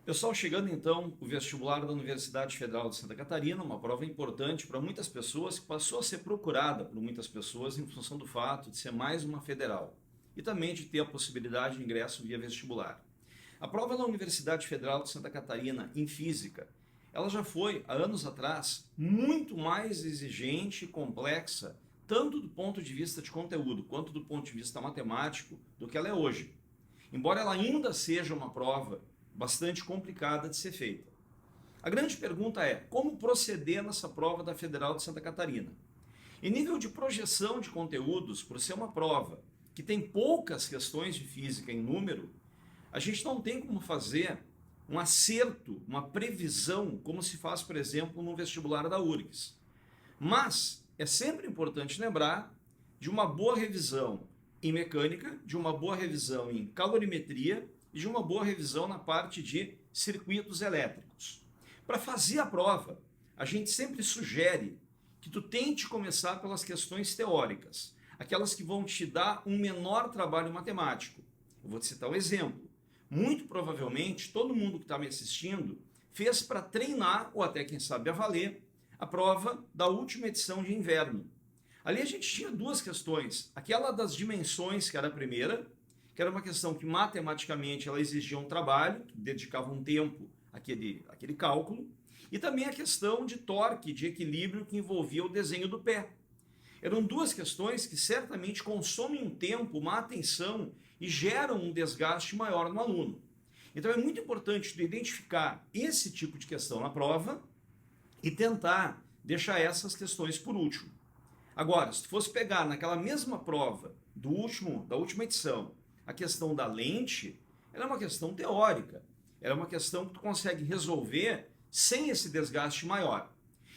Pessoal, chegando então o vestibular da Universidade Federal de Santa Catarina, uma prova importante para muitas pessoas, que passou a ser procurada por muitas pessoas em função do fato de ser mais uma federal e também de ter a possibilidade de ingresso via vestibular. A prova da Universidade Federal de Santa Catarina em Física, ela já foi, há anos atrás, muito mais exigente e complexa, tanto do ponto de vista de conteúdo quanto do ponto de vista matemático, do que ela é hoje. Embora ela ainda seja uma prova bastante complicada de ser feita. A grande pergunta é, como proceder nessa prova da Federal de Santa Catarina? Em nível de projeção de conteúdos, por ser uma prova que tem poucas questões de física em número, a gente não tem como fazer um acerto, uma previsão, como se faz, por exemplo, no vestibular da URGS. Mas é sempre importante lembrar de uma boa revisão em mecânica, de uma boa revisão em calorimetria e de uma boa revisão na parte de circuitos elétricos. Para fazer a prova, a gente sempre sugere que tu tente começar pelas questões teóricas, aquelas que vão te dar um menor trabalho matemático. Eu vou te citar um exemplo. Muito provavelmente, todo mundo que está me assistindo fez para treinar, ou até quem sabe a valer, a prova da última edição de inverno. Ali a gente tinha duas questões. Aquela das dimensões, que era a primeira, que era uma questão que matematicamente ela exigia um trabalho, que dedicava um tempo àquele cálculo, e também a questão de torque, de equilíbrio, que envolvia o desenho do pé. Eram duas questões que certamente consomem um tempo, uma atenção e geram um desgaste maior no aluno. Então é muito importante tu identificar esse tipo de questão na prova e tentar deixar essas questões por último. Agora, se tu fosse pegar naquela mesma prova da última edição, a questão da lente, ela é uma questão teórica, ela é uma questão que tu consegue resolver sem esse desgaste maior.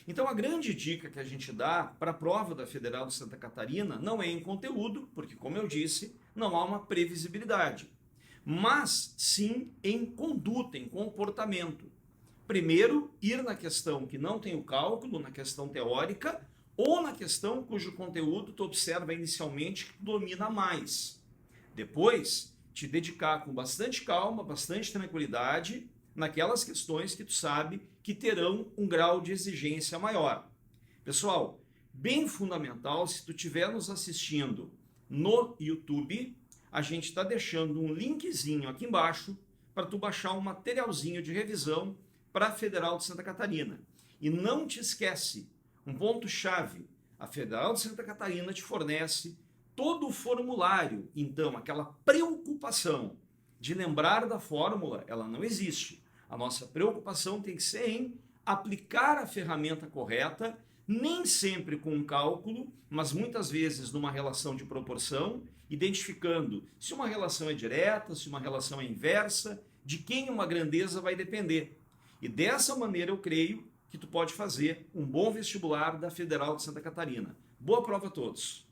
Então a grande dica que a gente dá para a prova da Federal de Santa Catarina não é em conteúdo, porque como eu disse, não há uma previsibilidade, mas sim em conduta, em comportamento. Primeiro, ir na questão que não tem o cálculo, na questão teórica, ou na questão cujo conteúdo tu observa inicialmente que tu domina mais. Depois, te dedicar com bastante calma, bastante tranquilidade naquelas questões que tu sabe que terão um grau de exigência maior. Pessoal, bem fundamental, se tu estiver nos assistindo no YouTube, a gente está deixando um linkzinho aqui embaixo para tu baixar um materialzinho de revisão para a Federal de Santa Catarina. E não te esquece, um ponto-chave, a Federal de Santa Catarina te fornece todo o formulário, então aquela preocupação de lembrar da fórmula, ela não existe. A nossa preocupação tem que ser em aplicar a ferramenta correta, nem sempre com um cálculo, mas muitas vezes numa relação de proporção, identificando se uma relação é direta, se uma relação é inversa, de quem uma grandeza vai depender. E dessa maneira eu creio que tu pode fazer um bom vestibular da Federal de Santa Catarina. Boa prova a todos!